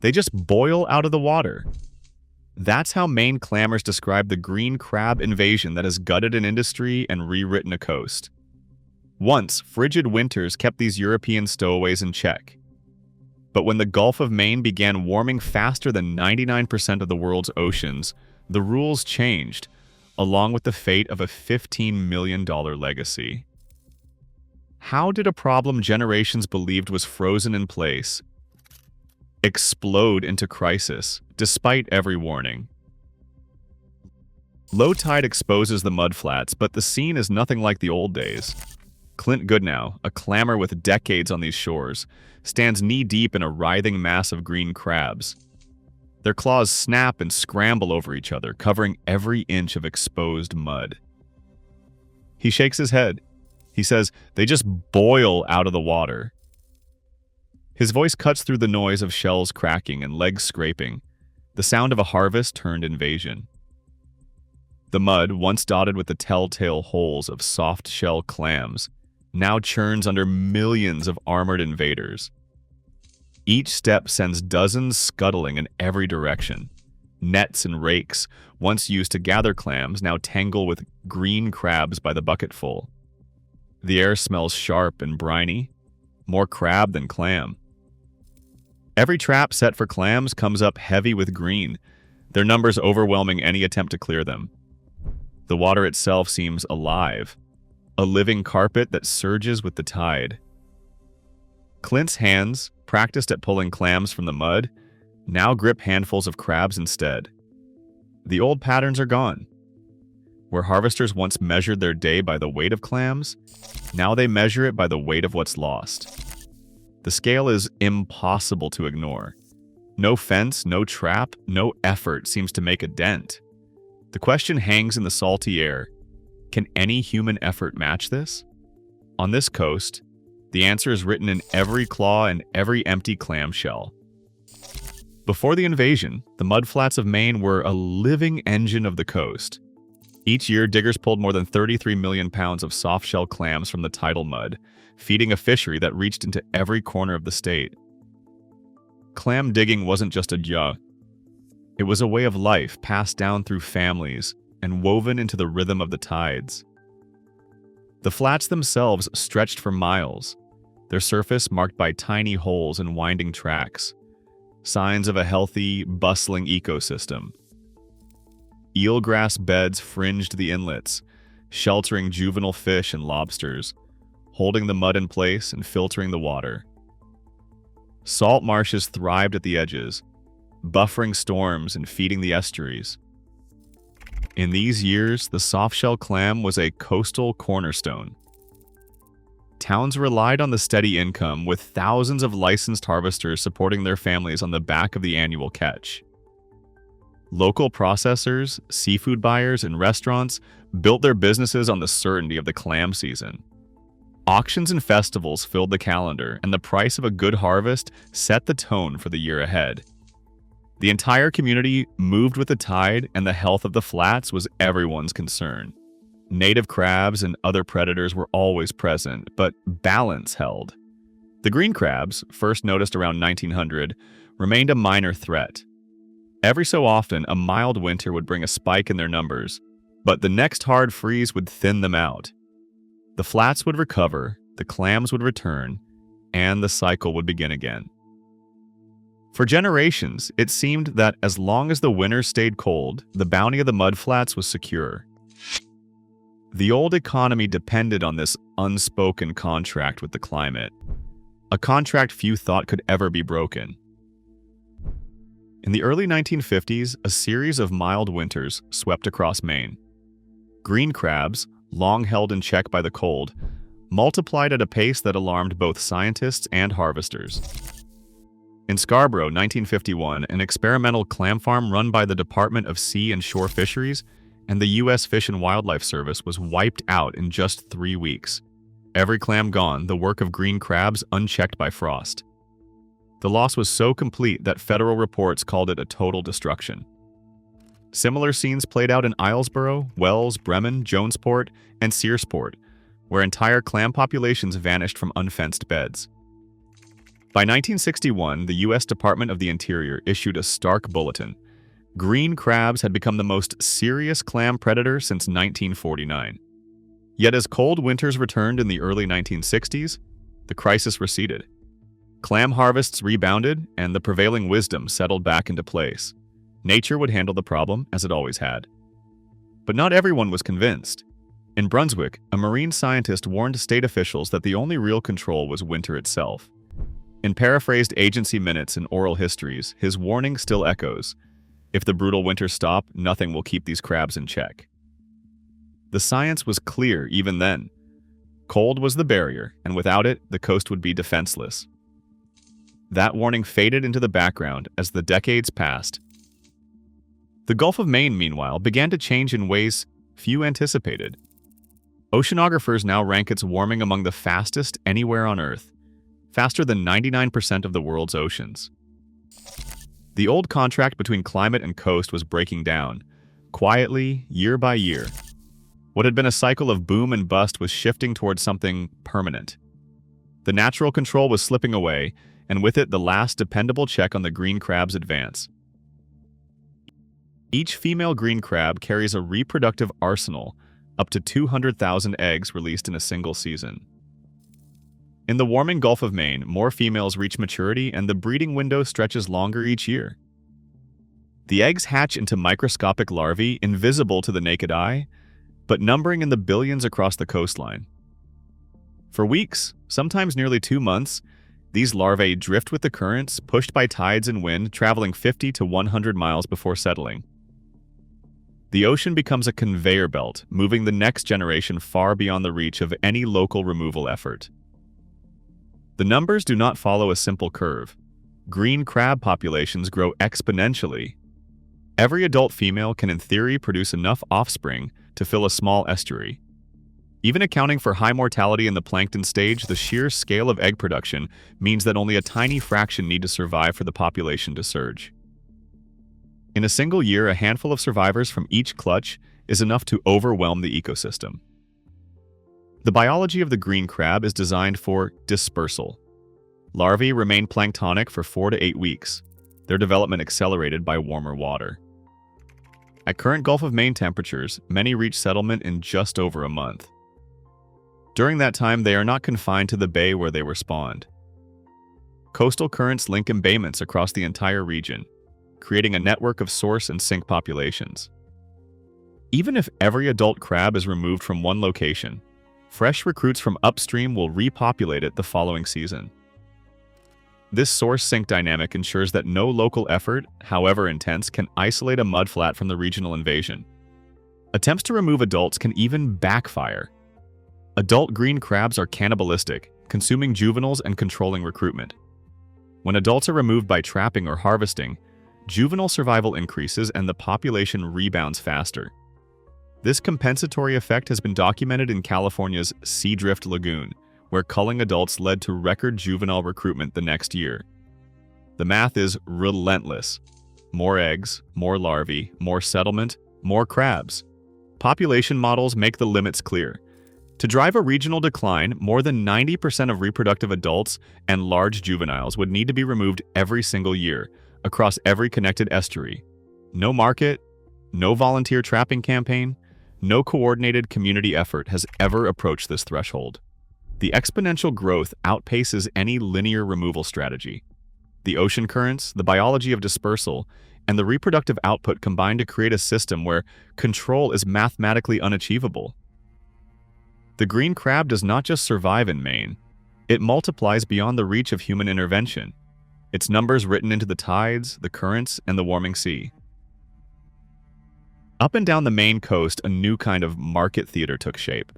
They just boil out of the water. That's how Maine clammers describe the green crab invasion that has gutted an industry and rewritten a coast. Once, frigid winters kept these European stowaways in check. But when the Gulf of Maine began warming faster than 99% of the world's oceans, the rules changed, along with the fate of a $15 million legacy. How did a problem generations believed was frozen in place explode into crisis, despite every warning? Low tide exposes the mudflats, but the scene is nothing like the old days. Clint Goodnow, a clammer with decades on these shores, stands knee-deep in a writhing mass of green crabs. Their claws snap and scramble over each other, covering every inch of exposed mud. He shakes his head. He says, "They just boil out of the water." His voice cuts through the noise of shells cracking and legs scraping, the sound of a harvest turned invasion. The mud, once dotted with the telltale holes of soft-shell clams, now churns under millions of armored invaders. Each step sends dozens scuttling in every direction. Nets and rakes, once used to gather clams, now tangle with green crabs by the bucketful. The air smells sharp and briny, more crab than clam. Every trap set for clams comes up heavy with green, their numbers overwhelming any attempt to clear them. The water itself seems alive, a living carpet that surges with the tide. Clint's hands, practiced at pulling clams from the mud, now grip handfuls of crabs instead. The old patterns are gone. Where harvesters once measured their day by the weight of clams, now they measure it by the weight of what's lost. The scale is impossible to ignore. No fence, no trap, no effort seems to make a dent. The question hangs in the salty air. Can any human effort match this? On this coast, the answer is written in every claw and every empty clam shell. Before the invasion, the mudflats of Maine were a living engine of the coast. Each year, diggers pulled more than 33 million pounds of soft-shell clams from the tidal mud, feeding a fishery that reached into every corner of the state. Clam digging wasn't just a job. It was a way of life passed down through families and woven into the rhythm of the tides. The flats themselves stretched for miles, their surface marked by tiny holes and winding tracks, signs of a healthy, bustling ecosystem. Eelgrass beds fringed the inlets, sheltering juvenile fish and lobsters, holding the mud in place and filtering the water. Salt marshes thrived at the edges, buffering storms and feeding the estuaries. In these years, the softshell clam was a coastal cornerstone. Towns relied on the steady income, with thousands of licensed harvesters supporting their families on the back of the annual catch. Local processors, seafood buyers, and restaurants built their businesses on the certainty of the clam season. Auctions and festivals filled the calendar, and the price of a good harvest set the tone for the year ahead. The entire community moved with the tide, and the health of the flats was everyone's concern. Native crabs and other predators were always present, but balance held. The green crabs, first noticed around 1900, remained a minor threat. Every so often, a mild winter would bring a spike in their numbers, but the next hard freeze would thin them out. The flats would recover, the clams would return, and the cycle would begin again. For generations, it seemed that as long as the winter stayed cold, the bounty of the mudflats was secure. The old economy depended on this unspoken contract with the climate, a contract few thought could ever be broken. In the early 1950s, a series of mild winters swept across Maine. Green crabs, long held in check by the cold, multiplied at a pace that alarmed both scientists and harvesters. In Scarborough, 1951, an experimental clam farm run by the Department of Sea and Shore Fisheries and the U.S. Fish and Wildlife Service was wiped out in just 3 weeks. Every clam gone, the work of green crabs unchecked by frost. The loss was so complete that federal reports called it a total destruction. Similar scenes played out in Islesboro, Wells, Bremen, Jonesport, and Searsport, where entire clam populations vanished from unfenced beds. By 1961, the U.S. Department of the Interior issued a stark bulletin. Green crabs had become the most serious clam predator since 1949. Yet as cold winters returned in the early 1960s, the crisis receded. Clam harvests rebounded, and the prevailing wisdom settled back into place. Nature would handle the problem, as it always had. But not everyone was convinced. In Brunswick, a marine scientist warned state officials that the only real control was winter itself. In paraphrased agency minutes and oral histories, his warning still echoes. If the brutal winters stop, nothing will keep these crabs in check. The science was clear even then. Cold was the barrier, and without it, the coast would be defenseless. That warning faded into the background as the decades passed. The Gulf of Maine, meanwhile, began to change in ways few anticipated. Oceanographers now rank its warming among the fastest anywhere on Earth, faster than 99% of the world's oceans. The old contract between climate and coast was breaking down, quietly, year by year. What had been a cycle of boom and bust was shifting towards something permanent. The natural control was slipping away, and with it the last dependable check on the green crab's advance. Each female green crab carries a reproductive arsenal, up to 200,000 eggs released in a single season. In the warming Gulf of Maine, more females reach maturity and the breeding window stretches longer each year. The eggs hatch into microscopic larvae invisible to the naked eye, but numbering in the billions across the coastline. For weeks, sometimes nearly 2 months, these larvae drift with the currents, pushed by tides and wind, traveling 50 to 100 miles before settling. The ocean becomes a conveyor belt, moving the next generation far beyond the reach of any local removal effort. The numbers do not follow a simple curve. Green crab populations grow exponentially. Every adult female can in theory produce enough offspring to fill a small estuary. Even accounting for high mortality in the plankton stage, the sheer scale of egg production means that only a tiny fraction need to survive for the population to surge. In a single year, a handful of survivors from each clutch is enough to overwhelm the ecosystem. The biology of the green crab is designed for dispersal. Larvae remain planktonic for 4 to 8 weeks, their development accelerated by warmer water. At current Gulf of Maine temperatures, many reach settlement in just over a month. During that time, they are not confined to the bay where they were spawned. Coastal currents link embayments across the entire region, creating a network of source and sink populations. Even if every adult crab is removed from one location, fresh recruits from upstream will repopulate it the following season. This source-sink dynamic ensures that no local effort, however intense, can isolate a mudflat from the regional invasion. Attempts to remove adults can even backfire. Adult green crabs are cannibalistic, consuming juveniles and controlling recruitment. When adults are removed by trapping or harvesting, juvenile survival increases and the population rebounds faster. This compensatory effect has been documented in California's Seadrift Lagoon, where culling adults led to record juvenile recruitment the next year. The math is relentless. More eggs, more larvae, more settlement, more crabs. Population models make the limits clear. To drive a regional decline, more than 90% of reproductive adults and large juveniles would need to be removed every single year, across every connected estuary. No market, no volunteer trapping campaign, no coordinated community effort has ever approached this threshold. The exponential growth outpaces any linear removal strategy. The ocean currents, the biology of dispersal, and the reproductive output combine to create a system where control is mathematically unachievable. The green crab does not just survive in Maine, it multiplies beyond the reach of human intervention, its numbers written into the tides, the currents, and the warming sea. Up and down the Maine coast, a new kind of market theater took shape.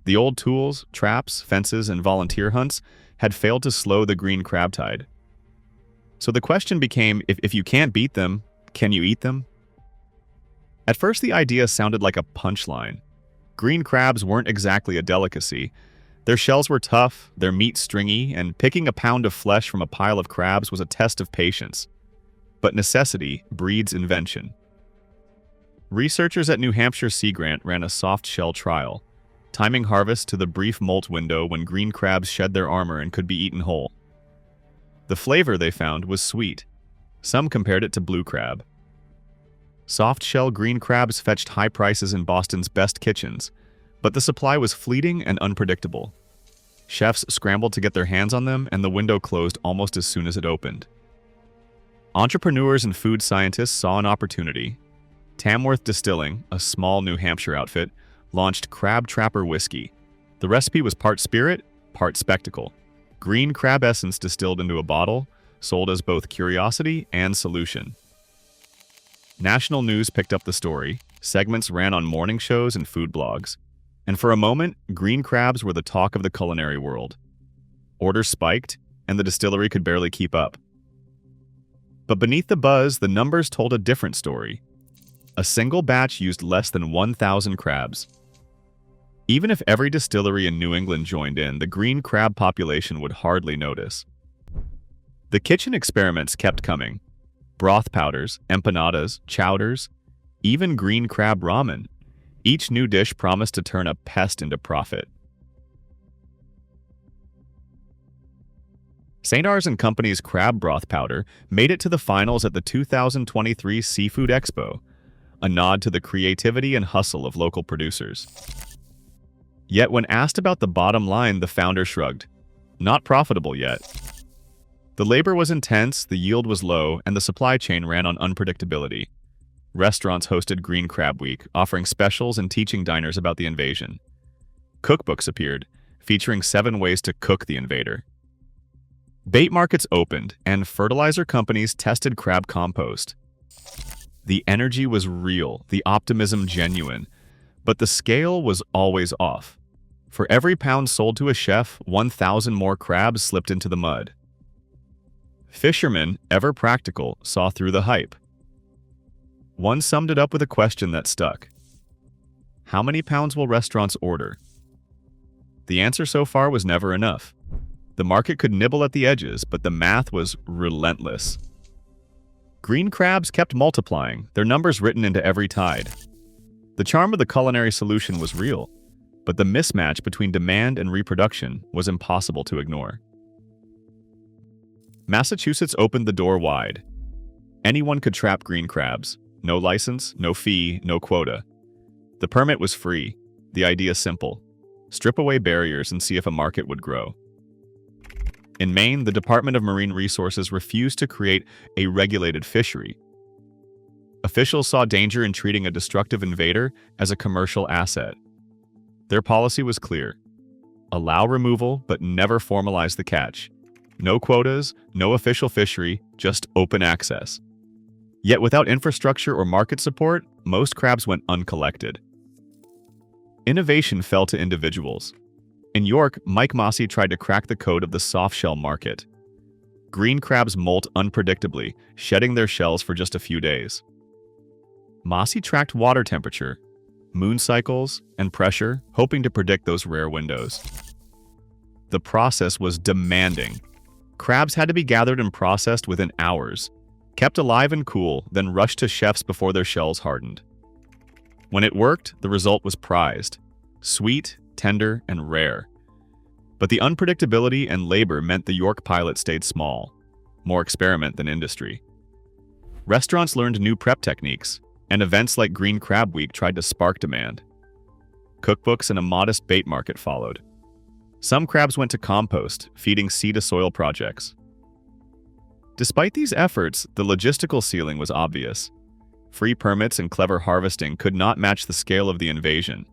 The old tools, traps, fences, and volunteer hunts had failed to slow the green crab tide. So the question became, if you can't beat them, can you eat them? At first, the idea sounded like a punchline. Green crabs weren't exactly a delicacy. Their shells were tough, their meat stringy, and picking a pound of flesh from a pile of crabs was a test of patience. But necessity breeds invention. Researchers at New Hampshire Sea Grant ran a soft shell trial, timing harvest to the brief molt window when green crabs shed their armor and could be eaten whole. The flavor, they found, was sweet. Some compared it to blue crab. Soft-shell green crabs fetched high prices in Boston's best kitchens, but the supply was fleeting and unpredictable. Chefs scrambled to get their hands on them, and the window closed almost as soon as it opened. Entrepreneurs and food scientists saw an opportunity. Tamworth Distilling, a small New Hampshire outfit, launched Crab Trapper whiskey. The recipe was part spirit, part spectacle. Green crab essence distilled into a bottle, sold as both curiosity and solution. National news picked up the story, segments ran on morning shows and food blogs, and for a moment, green crabs were the talk of the culinary world. Orders spiked, and the distillery could barely keep up. But beneath the buzz, the numbers told a different story. A single batch used less than 1,000 crabs. Even if every distillery in New England joined in, the green crab population would hardly notice. The kitchen experiments kept coming. Broth powders, empanadas, chowders, even green crab ramen. Each new dish promised to turn a pest into profit. St. R's & Company's crab broth powder made it to the finals at the 2023 Seafood Expo, a nod to the creativity and hustle of local producers. Yet when asked about the bottom line, the founder shrugged. Not profitable yet. The labor was intense, the yield was low, and the supply chain ran on unpredictability. Restaurants hosted Green Crab Week, offering specials and teaching diners about the invasion. Cookbooks appeared, featuring 7 ways to cook the invader. Bait markets opened, and fertilizer companies tested crab compost. The energy was real, the optimism genuine, but the scale was always off. For every pound sold to a chef, 1,000 more crabs slipped into the mud. Fishermen, ever practical, saw through the hype. One summed it up with a question that stuck. How many pounds will restaurants order? The answer so far was never enough. The market could nibble at the edges, but the math was relentless. Green crabs kept multiplying, their numbers written into every tide. The charm of the culinary solution was real, but the mismatch between demand and reproduction was impossible to ignore. Massachusetts opened the door wide. Anyone could trap green crabs. No license, no fee, no quota. The permit was free, the idea simple. Strip away barriers and see if a market would grow. In Maine, the Department of Marine Resources refused to create a regulated fishery. Officials saw danger in treating a destructive invader as a commercial asset. Their policy was clear. Allow removal, but never formalize the catch. No quotas, no official fishery, just open access. Yet without infrastructure or market support, most crabs went uncollected. Innovation fell to individuals. In York, Mike Mossy tried to crack the code of the soft-shell market. Green crabs molt unpredictably, shedding their shells for just a few days. Mossy tracked water temperature, moon cycles, and pressure, hoping to predict those rare windows. The process was demanding. Crabs had to be gathered and processed within hours, kept alive and cool, then rushed to chefs before their shells hardened. When it worked, the result was prized. Sweet, tender, and rare. But the unpredictability and labor meant the York pilot stayed small, more experiment than industry. Restaurants learned new prep techniques, and events like Green Crab Week tried to spark demand. Cookbooks and a modest bait market followed. Some crabs went to compost, feeding sea-to-soil projects. Despite these efforts, the logistical ceiling was obvious. Free permits and clever harvesting could not match the scale of the invasion.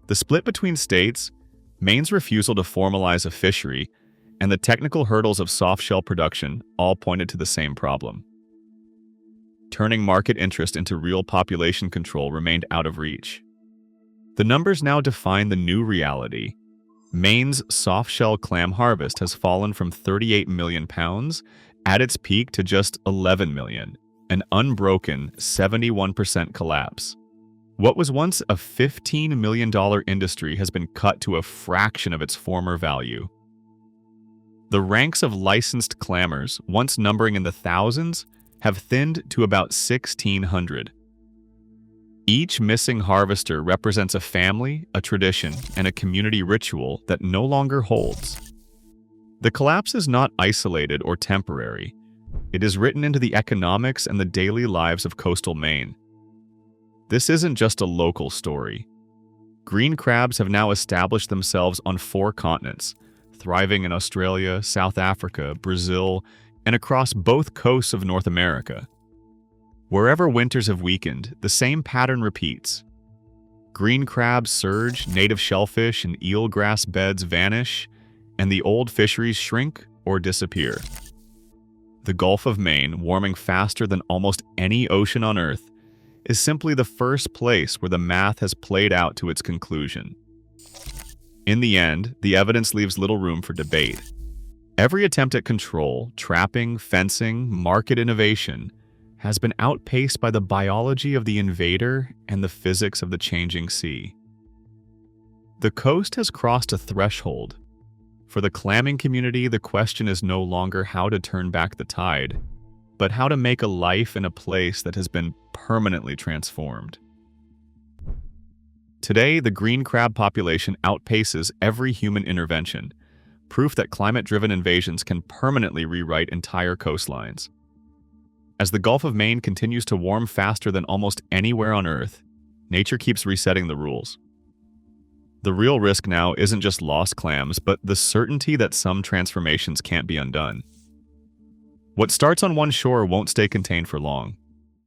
The split between states, Maine's refusal to formalize a fishery, and the technical hurdles of soft-shell production all pointed to the same problem. Turning market interest into real population control remained out of reach. The numbers now define the new reality. Maine's soft-shell clam harvest has fallen from 38 million pounds at its peak to just 11 million, an unbroken 71% collapse. What was once a $15 million industry has been cut to a fraction of its former value. The ranks of licensed clammers, once numbering in the thousands, have thinned to about 1,600. Each missing harvester represents a family, a tradition, and a community ritual that no longer holds. The collapse is not isolated or temporary. It is written into the economics and the daily lives of coastal Maine. This isn't just a local story. Green crabs have now established themselves on 4 continents, thriving in Australia, South Africa, Brazil, and across both coasts of North America. Wherever winters have weakened, the same pattern repeats. Green crabs surge, native shellfish and eelgrass beds vanish, and the old fisheries shrink or disappear. The Gulf of Maine, warming faster than almost any ocean on Earth, is simply the first place where the math has played out to its conclusion. In the end, the evidence leaves little room for debate. Every attempt at control, trapping, fencing, market innovation has been outpaced by the biology of the invader and the physics of the changing sea. The coast has crossed a threshold. For the clamming community, the question is no longer how to turn back the tide, but how to make a life in a place that has been permanently transformed. Today, the green crab population outpaces every human intervention, proof that climate-driven invasions can permanently rewrite entire coastlines. As the Gulf of Maine continues to warm faster than almost anywhere on Earth, nature keeps resetting the rules. The real risk now isn't just lost clams, but the certainty that some transformations can't be undone. What starts on one shore won't stay contained for long.